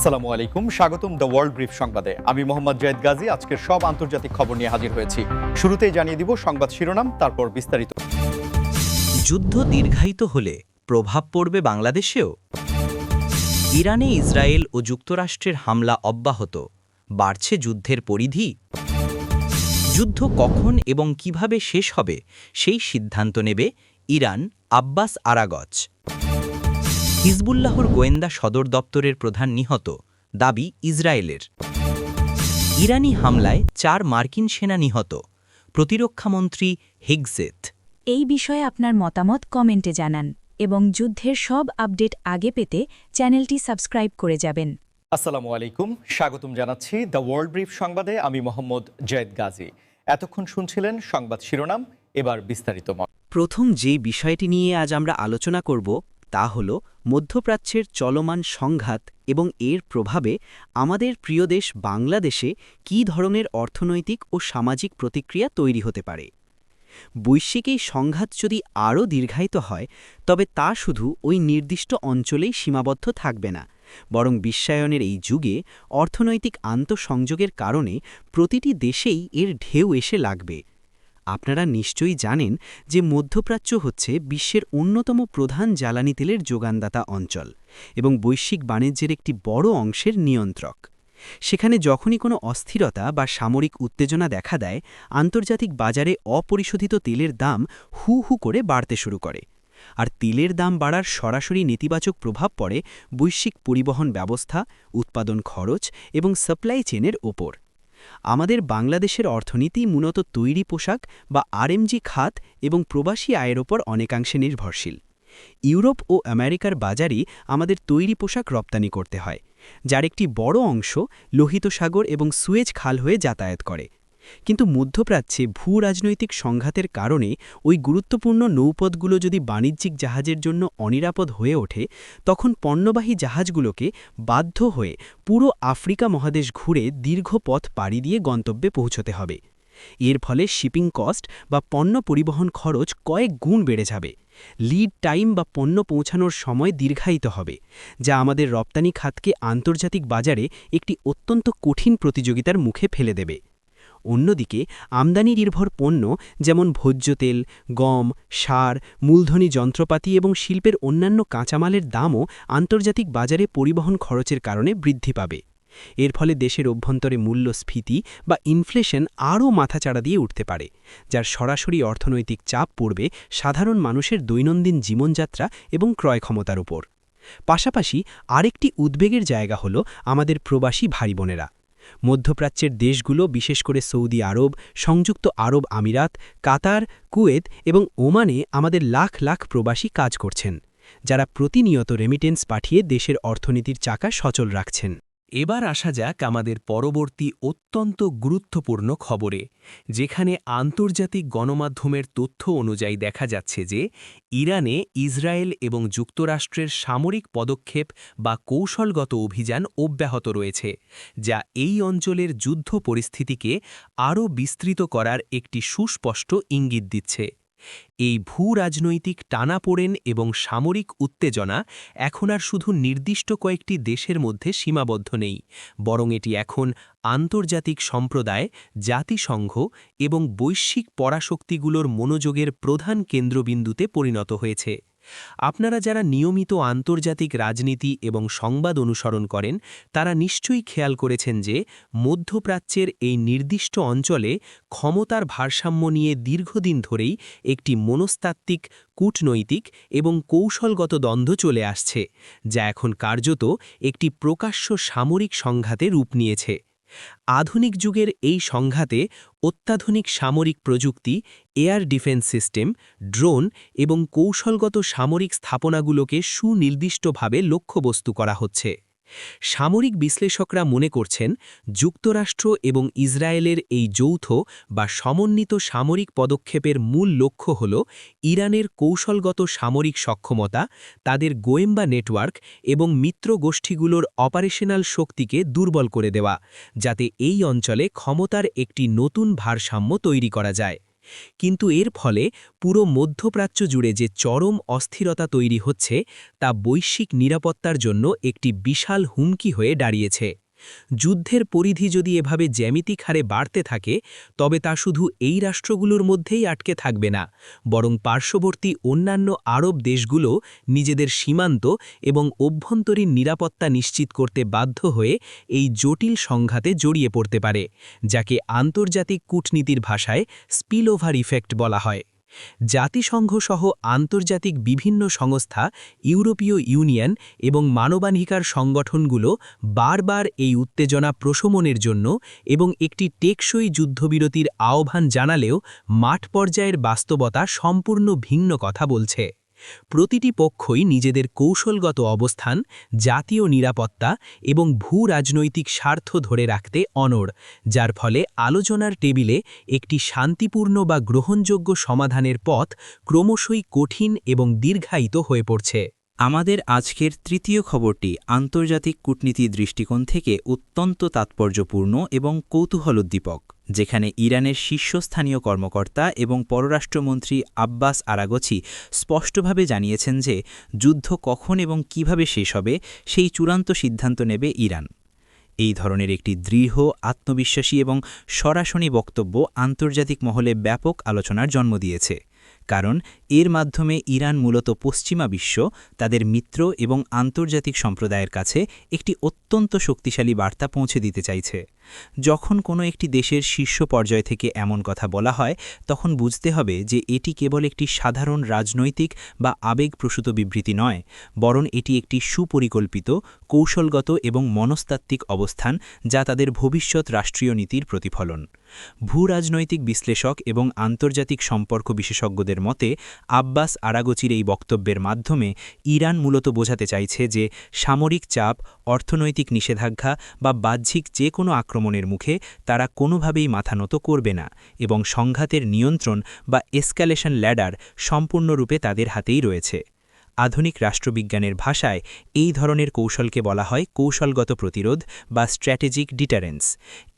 আসসালামু আলাইকুম, স্বাগতম দ্য ওয়ার্ল্ড ব্রিফ সংবাদে। আমি মোহাম্মদ জায়েদ গাজী আজকের সব আন্তর্জাতিক খবর নিয়ে হাজির হয়েছি। শুরুতেই জানিয়ে দিব সংবাদ শিরোনাম, তারপর বিস্তারিত। যুদ্ধ দীর্ঘায়িত হলে প্রভাব পড়বে বাংলাদেশেও। ইরানে ইসরায়েল ও যুক্তরাষ্ট্রের হামলা অব্যাহত, বাড়ছে যুদ্ধের পরিধি। যুদ্ধ কখন এবং কিভাবে শেষ হবে সেই সিদ্ধান্ত নেবে ইরান, আব্বাস আরাগচ। হিজবুল্লাহর গোয়েন্দা সদর দপ্তরের প্রধান নিহত, দাবি ইসরায়েলের। ইরানি হামলায় 4 মার্কিন সেনা নিহত, প্রতিরক্ষামন্ত্রী হিগসেথ। এই বিষয়ে আপনার মতামত কমেন্টে জানান এবং যুদ্ধের সব আপডেট আগে পেতে চ্যানেলটি সাবস্ক্রাইব করে যাবেন। আসসালামু আলাইকুম, স্বাগতম জানাচ্ছি দ্য ওয়ার্ল্ড ব্রিফ সংবাদে। আমি মোহাম্মদ জায়েদ গাজী। এতক্ষণ শুনছিলেন সংবাদ শিরোনাম, এবার বিস্তারিত। প্রথম যে বিষয়টি নিয়ে আজ আমরা আলোচনা করব তা হল মধ্যপ্রাচ্যের চলমান সংঘাত এবং এর প্রভাবে আমাদের প্রিয় দেশ বাংলাদেশে কী ধরনের অর্থনৈতিক ও সামাজিক প্রতিক্রিয়া তৈরি হতে পারে। বৈশ্বিক এই সংঘাত যদি আরও দীর্ঘায়িত হয়, তবে তা শুধু ওই নির্দিষ্ট অঞ্চলেই সীমাবদ্ধ থাকবে না, বরং বিশ্বায়নের এই যুগে অর্থনৈতিক আন্তঃসংযোগের কারণে প্রতিটি দেশেই এর ঢেউ এসে লাগবে। আপনারা নিশ্চয়ই জানেন যে মধ্যপ্রাচ্য হচ্ছে বিশ্বের অন্যতম প্রধান জ্বালানি তেলের যোগানদাতা অঞ্চল এবং বৈশ্বিক বাণিজ্যের একটি বড় অংশের নিয়ন্ত্রক। সেখানে যখনই কোনো অস্থিরতা বা সামরিক উত্তেজনা দেখা দেয়, আন্তর্জাতিক বাজারে অপরিশোধিত তেলের দাম হু হু করে বাড়তে শুরু করে। আর তেলের দাম বাড়ার সরাসরি নেতিবাচক প্রভাব পড়ে বৈশ্বিক পরিবহন ব্যবস্থা, উৎপাদন খরচ এবং সাপ্লাই চেনের ওপর। আমাদের বাংলাদেশের অর্থনীতি মূলত তৈরি পোশাক বা আরএমজি খাত এবং প্রবাসী আয়ের ওপর অনেকাংশে নির্ভরশীল। ইউরোপ ও আমেরিকার বাজারই আমাদের তৈরি পোশাক রপ্তানি করতে হয়, যার একটি বড় অংশ লোহিত সাগর এবং সুয়েজ খাল হয়ে যাতায়াত করে। কিন্তু মধ্যপ্রাচ্যে ভূ-রাজনৈতিক সংঘাতের কারণে ওই গুরুত্বপূর্ণ নৌপথগুলো যদি বাণিজ্যিক জাহাজের জন্য অনিরাপদ হয়ে ওঠে, তখন পণ্যবাহী জাহাজগুলোকে বাধ্য হয়ে পুরো আফ্রিকা মহাদেশ ঘুরে দীর্ঘ পথ পাড়ি দিয়ে গন্তব্যে পৌঁছতে হবে। এর ফলে শিপিং কস্ট বা পণ্য পরিবহন খরচ কয়েক গুণ বেড়ে যাবে। লিড টাইম বা পণ্য পৌঁছানোর সময় দীর্ঘায়িত হবে, যা আমাদের রপ্তানি খাতকে আন্তর্জাতিক বাজারে একটি অত্যন্ত কঠিন প্রতিযোগিতার মুখে ফেলে দেবে। অন্যদিকে আমদানি নির্ভর পণ্য যেমন ভোজ্য তেল, গম, সার, মূলধনী যন্ত্রপাতি এবং শিল্পের অন্যান্য কাঁচামালের দামও আন্তর্জাতিক বাজারে পরিবহন খরচের কারণে বৃদ্ধি পাবে। এর ফলে দেশের অভ্যন্তরে মূল্যস্ফীতি বা ইনফ্লেশন আরও মাথাচাড়া দিয়ে উঠতে পারে, যার সরাসরি অর্থনৈতিক চাপ পড়বে সাধারণ মানুষের দৈনন্দিন জীবনযাত্রা এবং ক্রয় ক্ষমতার উপর। পাশাপাশি আরেকটি উদ্বেগের জায়গা হল আমাদের প্রবাসী ভাই বোনেরা। মধ্যপ্রাচ্যের দেশগুলো, বিশেষ করে সৌদি আরব, সংযুক্ত আরব আমিরাত, কাতার, কুয়েত এবং ওমানে আমাদের লাখ লাখ প্রবাসী কাজ করছেন, যারা প্রতিনিয়ত রেমিটেন্স পাঠিয়ে দেশের অর্থনীতির চাকা সচল রাখছেন। এবার আসা যাক আমাদের পরবর্তী অত্যন্ত গুরুত্বপূর্ণ খবরে, যেখানে আন্তর্জাতিক গণমাধ্যমের তথ্য অনুযায়ী দেখা যাচ্ছে যে ইরানে ইসরায়েল এবং যুক্তরাষ্ট্রের সামরিক পদক্ষেপ বা কৌশলগত অভিযান অব্যাহত রয়েছে, যা এই অঞ্চলের যুদ্ধ পরিস্থিতিকে আরও বিস্তৃত করার একটি সুস্পষ্ট ইঙ্গিত দিচ্ছে। এই ভূ-রাজনৈতিক টানাপোড়েন এবং সামরিক উত্তেজনা এখন আর শুধু নির্দিষ্ট কয়েকটি দেশের মধ্যে সীমাবদ্ধ নেই, বরং এটি এখন আন্তর্জাতিক সম্প্রদায়, জাতিসংঘ এবং বৈশ্বিক পরাশক্তিগুলোর মনোযোগের প্রধান কেন্দ্রবিন্দুতে পরিণত হয়েছে। আপনারা যারা নিয়মিত আন্তর্জাতিক রাজনীতি এবং সংবাদ অনুসরণ করেন, তারা নিশ্চয়ই খেয়াল করেছেন যে মধ্যপ্রাচ্যের এই নির্দিষ্ট অঞ্চলে ক্ষমতার ভারসাম্য নিয়ে দীর্ঘদিন ধরেই একটি মনস্তাত্ত্বিক, কূটনৈতিক এবং কৌশলগত দ্বন্দ্ব চলে আসছে, যা এখন কার্যত একটি প্রকাশ্য সামরিক সংঘাতে রূপ নিয়েছে। আধুনিক যুগের এই সংঘাতে অত্যাধুনিক সামরিক প্রযুক্তি, এয়ার ডিফেন্স সিস্টেম, ড্রোন এবং কৌশলগত সামরিক স্থাপনাগুলোকে সুনির্দিষ্টভাবে লক্ষ্যবস্তু করা হচ্ছে। সামরিক বিশ্লেষকরা মনে করছেন, যুক্তরাষ্ট্র এবং ইসরায়েলের এই যৌথ বা সমন্বিত সামরিক পদক্ষেপের মূল লক্ষ্য হল ইরানের কৌশলগত সামরিক সক্ষমতা, তাদের গোয়েন্দা নেটওয়ার্ক এবং মিত্র গোষ্ঠীগুলোর অপারেশনাল শক্তিকে দুর্বল করে দেওয়া, যাতে এই অঞ্চলে ক্ষমতার একটি নতুন ভারসাম্য তৈরি করা যায়। কিন্তু এর ফলে পুরো মধ্যপ্রাচ্য জুড়ে যে চরম অস্থিরতা তৈরি হচ্ছে তা বৈশ্বিক নিরাপত্তার জন্য একটি বিশাল হুমকি হয়ে দাঁড়িয়েছে। যুদ্ধের পরিধি যদি এভাবে জ্যামিতিক হারে বাড়তে থাকে তবে তা শুধু এই রাষ্ট্রগুলোর মধ্যেই আটকে থাকবে না, বরং পার্শ্ববর্তী অন্যান্য আরব দেশগুলো নিজেদের সীমান্ত এবং অভ্যন্তরীণ নিরাপত্তা নিশ্চিত করতে বাধ্য হয়ে এই জটিল সংঘাতে জড়িয়ে পড়তে পারে, যাকে আন্তর্জাতিক কূটনীতির ভাষায় স্পিলওভার ইফেক্ট বলা হয়। জাতিসংঘ সহ আন্তর্জাতিক বিভিন্ন সংস্থা, ইউরোপীয় ইউনিয়ন এবং মানবাধিকার সংগঠনগুলো বারবার এই উত্তেজনা প্রশমনের জন্য এবং একটি টেকসই যুদ্ধবিরতির আহ্বান জানালেও মাঠ পর্যায়ের বাস্তবতা সম্পূর্ণ ভিন্ন কথা বলছে। প্রতিটি পক্ষই নিজেদের কৌশলগত অবস্থান, জাতীয় নিরাপত্তা এবং ভূ-রাজনৈতিক স্বার্থ ধরে রাখতে অনড়, যার ফলে আলোচনার টেবিলে একটি শান্তিপূর্ণ বা গ্রহণযোগ্য সমাধানের পথ ক্রমশই কঠিন এবং দীর্ঘায়িত হয়ে পড়ছে। আমাদের আজকের তৃতীয় খবরটি আন্তর্জাতিক কূটনীতির দৃষ্টিকোণ থেকে অত্যন্ত তাৎপর্যপূর্ণ এবং কৌতূহলোদ্দীপক, যেখানে ইরানের শীর্ষস্থানীয় কর্মকর্তা এবং পররাষ্ট্রমন্ত্রী আব্বাস আরাগচি স্পষ্টভাবে জানিয়েছেন যে যুদ্ধ কখন এবং কিভাবে শেষ হবে সেই চূড়ান্ত সিদ্ধান্ত নেবে ইরান। এই ধরনের একটি দৃঢ়, আত্মবিশ্বাসী এবং সরাসরি বক্তব্য আন্তর্জাতিক মহলে ব্যাপক আলোচনার জন্ম দিয়েছে, কারণ এর মাধ্যমে ইরান মূলত পশ্চিমা বিশ্ব, তাদের মিত্র এবং আন্তর্জাতিক সম্প্রদায়ের কাছে একটি অত্যন্ত শক্তিশালী বার্তা পৌঁছে দিতে চাইছে। যখন কোনো একটি দেশের শীর্ষ পর্যায় থেকে এমন কথা বলা হয়, তখন বুঝতে হবে যে এটি কেবল একটি সাধারণ রাজনৈতিক বা আবেগপ্রসূত বিবৃতি নয়, বরং এটি একটি সুপরিকল্পিত, কৌশলগত এবং মনস্তাত্ত্বিক অবস্থান যা তাদের ভবিষ্যৎ রাষ্ট্রীয় নীতির প্রতিফলন। ভূরাজনৈতিক বিশ্লেষক এবং আন্তর্জাতিক সম্পর্ক বিশেষজ্ঞদের মতে আব্বাস আরাগচির এই বক্তব্যের মাধ্যমে ইরান মূলত বোঝাতে চাইছে যে সামরিক চাপ, অর্থনৈতিক নিষেধাজ্ঞা বা বাহ্যিক যে কোনো আক্রমণের মুখে তারা কোনোভাবেই মাথা নত করবে না এবং সংঘাতের নিয়ন্ত্রণ বা এসকালেশন ল্যাডার সম্পূর্ণরূপে তাদের হাতেই রয়েছে। আধুনিক রাষ্ট্রবিজ্ঞানের ভাষায় এই ধরনের কৌশলকে বলা হয় কৌশলগত প্রতিরোধ বা স্ট্র্যাটেজিক ডিটারেন্স।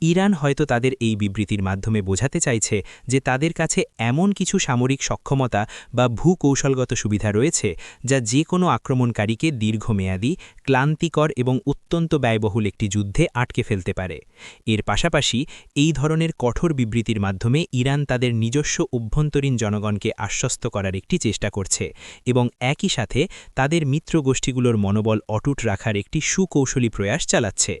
ইরান হয়তো তাদের এই বিবৃতির মাধ্যমে বোঝাতে চাইছে যে তাদের কাছে এমন কিছু সামরিক সক্ষমতা বা ভূকৌশলগত সুবিধা রয়েছে যা যে কোনো আক্রমণকারীকে দীর্ঘমেয়াদী, ক্লান্তিকর এবং অত্যন্ত ব্যয়বহুল একটি যুদ্ধে আটকে ফেলতে পারে। এর পাশাপাশি এই ধরনের কঠোর বিবৃতির মাধ্যমে ইরান তাদের নিজস্ব অভ্যন্তরীণ জনগণকে আশ্বস্ত করার একটি চেষ্টা করছে এবং একই সাথে তাদের মিত্র গোষ্ঠীগুলোর মনোবল অটুট রাখার একটি সুকৌশলী প্রয়াস চালাচ্ছে।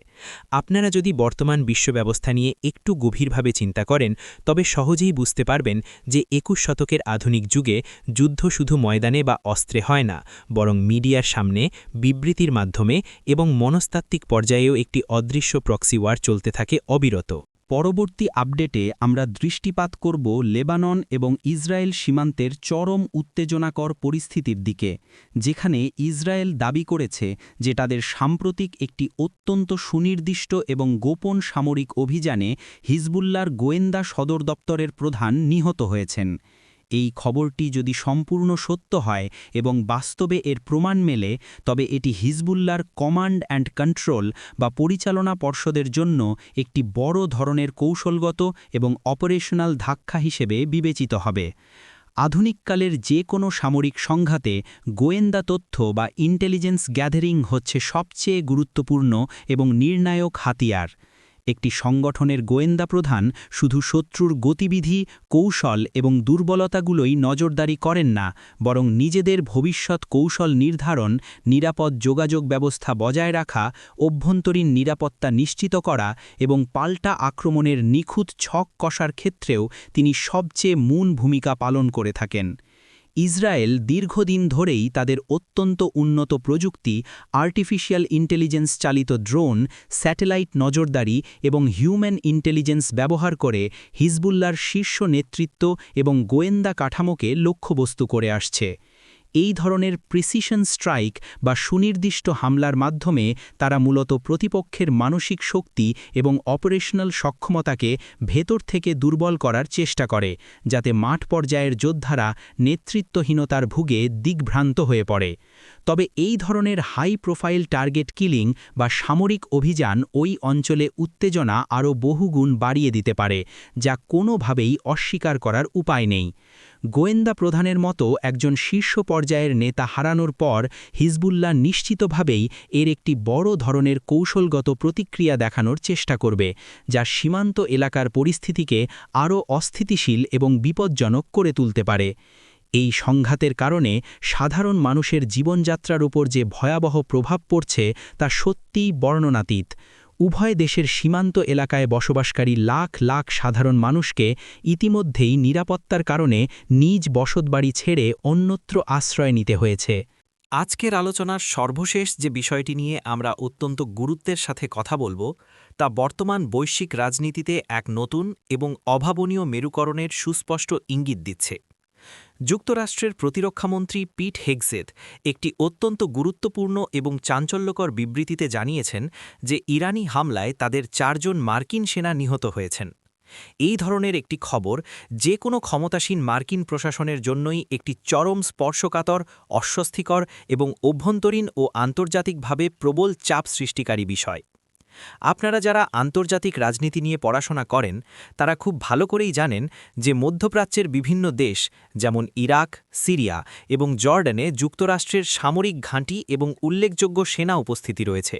আপনারা যদি বর্তমান বিশ্ব ব্যবস্থা নিয়ে একটু গভীরভাবে চিন্তা করেন, তবে সহজেই বুঝতে পারবেন যে ২১ শতকের আধুনিক যুগে যুদ্ধ শুধু ময়দানে বা অস্ত্রে হয় না, বরং মিডিয়ার সামনে, বিবৃতির মাধ্যমে এবং মনস্তাত্ত্বিক পর্যায়েও একটি অদৃশ্য প্রক্সি ওয়ার চলতে থাকে অবিরত। পরবর্তী আপডেটে আমরা দৃষ্টিপাত করব লেবানন এবং ইসরায়েল সীমান্তের চরম উত্তেজনাকর পরিস্থিতির দিকে, যেখানে ইসরায়েল দাবি করেছে যে তাদের সাম্প্রতিক একটি অত্যন্ত সুনির্দিষ্ট এবং গোপন সামরিক অভিযানে হিজবুল্লাহর গোয়েন্দা সদর দপ্তরের প্রধান নিহত হয়েছেন। এই খবরটি যদি সম্পূর্ণ সত্য হয় এবং বাস্তবে এর প্রমাণ মেলে, তবে এটি হিজবুল্লাহর কমান্ড অ্যান্ড কন্ট্রোল বা পরিচালনা পর্ষদের জন্য একটি বড় ধরনের কৌশলগত এবং অপারেশনাল ধাক্কা হিসেবে বিবেচিত হবে। আধুনিককালের যে কোনো সামরিক সংঘাতে গোয়েন্দা তথ্য বা ইন্টেলিজেন্স গ্যাদারিং হচ্ছে সবচেয়ে গুরুত্বপূর্ণ এবং নির্ণায়ক হাতিয়ার। একটি সংগঠনের গোয়েন্দা প্রধান শুধু শত্রুর গতিবিধি, কৌশল এবং দুর্বলতাগুলোই নজরদারি করেন না, বরং নিজেদের ভবিষ্যৎ কৌশল নির্ধারণ, নিরাপদ যোগাযোগ ব্যবস্থা বজায় রাখা, অভ্যন্তরীণ নিরাপত্তা নিশ্চিত করা এবং পাল্টা আক্রমণের নিখুঁত ছক কষার ক্ষেত্রেও তিনি সবচেয়ে মূল ভূমিকা পালন করে থাকেন। ইসরায়েল দীর্ঘদিন ধরেই তাদের অত্যন্ত উন্নত প্রযুক্তি, আর্টিফিশিয়াল ইন্টেলিজেন্স চালিত ড্রোন, স্যাটেলাইট নজরদারি এবং হিউম্যান ইন্টেলিজেন্স ব্যবহার করে হিজবুল্লাহর শীর্ষ নেতৃত্ব এবং গোয়েন্দা কাঠামোকে লক্ষ্যবস্তু করে আসছে। এই ধরনের প্রিসিশন স্ট্রাইক বা সুনির্দিষ্ট হামলার মাধ্যমে তারা মূলত প্রতিপক্ষের মানসিক শক্তি এবং অপারেশনাল সক্ষমতাকে ভেতর থেকে দুর্বল করার চেষ্টা করে, যাতে মাঠ পর্যায়ের যোদ্ধারা নেতৃত্বহীনতার ভুগে দিগ্ভ্রান্ত হয়ে পড়ে। তবে এই ধরনের হাই প্রোফাইল টার্গেট কিলিং বা সামরিক অভিযান ওই অঞ্চলে উত্তেজনা আরও বহুগুণ বাড়িয়ে দিতে পারে, যা কোনোভাবেই অস্বীকার করার উপায় নেই। গোয়েন্দা প্রধানের মতো একজন শীর্ষ পর্যায়ের নেতা হারানোর পর হিজবুল্লাহ নিশ্চিতভাবেই এর একটি বড় ধরনের কৌশলগত প্রতিক্রিয়া দেখানোর চেষ্টা করবে, যা সীমান্ত এলাকার পরিস্থিতিকে আরও অস্থিতিশীল এবং বিপজ্জনক করে তুলতে পারে। এই সংঘাতের কারণে সাধারণ মানুষের জীবনযাত্রার উপর যে ভয়াবহ প্রভাব পড়ছে তা সত্যিই বর্ণনাতীত। উভয় দেশের সীমান্ত এলাকায় বসবাসকারী লাখ লাখ সাধারণ মানুষকে ইতিমধ্যেই নিরাপত্তার কারণে নিজ বসতবাড়ি ছেড়ে অন্যত্র আশ্রয় নিতে হয়েছে। আজকের আলোচনার সর্বশেষ যে বিষয়টি নিয়ে আমরা অত্যন্ত গুরুত্বের সাথে কথা বলবো, তা বর্তমান বৈশ্বিক রাজনীতিতে এক নতুন এবং অভাবনীয় মেরুকরণের সুস্পষ্ট ইঙ্গিত দিচ্ছে। যুক্তরাষ্ট্রের প্রতিরক্ষামন্ত্রী পিট হেগসেথ একটি অত্যন্ত গুরুত্বপূর্ণ এবং চাঞ্চল্যকর বিবৃতিতে জানিয়েছেন যে ইরানি হামলায় তাদের 4 জন মার্কিন সেনা নিহত হয়েছেন। এই ধরনের একটি খবর যে কোনো ক্ষমতাসীন মার্কিন প্রশাসনের জন্যই একটি চরম স্পর্শকাতর, অস্বস্তিকর এবং অভ্যন্তরীণ ও আন্তর্জাতিকভাবে প্রবল চাপ সৃষ্টিকারী বিষয়। আপনারা যারা আন্তর্জাতিক রাজনীতি নিয়ে পড়াশোনা করেন তারা খুব ভালো করেই জানেন যে মধ্যপ্রাচ্যের বিভিন্ন দেশ যেমন ইরাক, সিরিয়া এবং জর্ডানে যুক্তরাষ্ট্রের সামরিক ঘাঁটি এবং উল্লেখযোগ্য সেনা উপস্থিতি রয়েছে,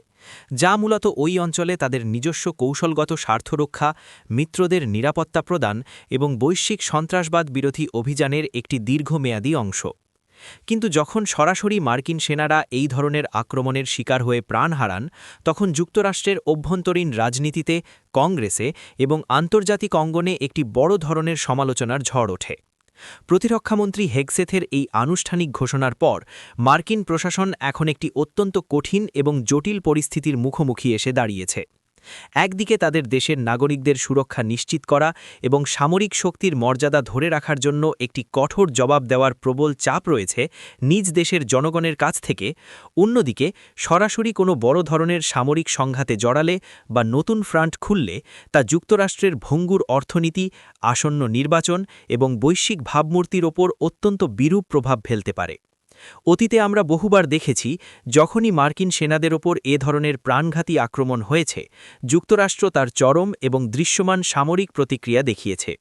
যা মূলত ওই অঞ্চলে তাদের নিজস্ব কৌশলগত স্বার্থরক্ষা, মিত্রদের নিরাপত্তা প্রদান এবং বৈশ্বিক সন্ত্রাসবাদ বিরোধী অভিযানের একটি দীর্ঘমেয়াদী অংশ। কিন্তু যখন সরাসরি মার্কিন সেনারা এই ধরনের আক্রমণের শিকার হয়ে প্রাণ হারান, তখন যুক্তরাষ্ট্রের অভ্যন্তরীণ রাজনীতিতে, কংগ্রেসে এবং আন্তর্জাতিক অঙ্গনে একটি বড় ধরনের সমালোচনার ঝড় ওঠে। প্রতিরক্ষামন্ত্রী হেগসেথের এই আনুষ্ঠানিক ঘোষণার পর মার্কিন প্রশাসন এখন একটি অত্যন্ত কঠিন এবং জটিল পরিস্থিতির মুখোমুখি এসে দাঁড়িয়েছে। একদিকে তাদের দেশের নাগরিকদের সুরক্ষা নিশ্চিত করা এবং সামরিক শক্তির মর্যাদা ধরে রাখার জন্য একটি কঠোর জবাব দেওয়ার প্রবল চাপ রয়েছে নিজ দেশের জনগণের কাছ থেকে, অন্যদিকে সরাসরি কোনো বড় ধরনের সামরিক সংঘাতে জড়ালে বা নতুন ফ্রন্ট খুললে তা যুক্তরাষ্ট্রের ভঙ্গুর অর্থনীতি, আসন্ন নির্বাচন এবং বৈশ্বিক ভাবমূর্তির ওপর অত্যন্ত বিরূপ প্রভাব ফেলতে পারে। অতীতে আমরা বহুবার দেখেছি, যখনই মার্কিন সেনাদের ওপর এ ধরনের প্রাণঘাতী আক্রমণ হয়েছে, যুক্তরাষ্ট্র তার চরম এবং দৃশ্যমান সামরিক প্রতিক্রিয়া দেখিয়েছে।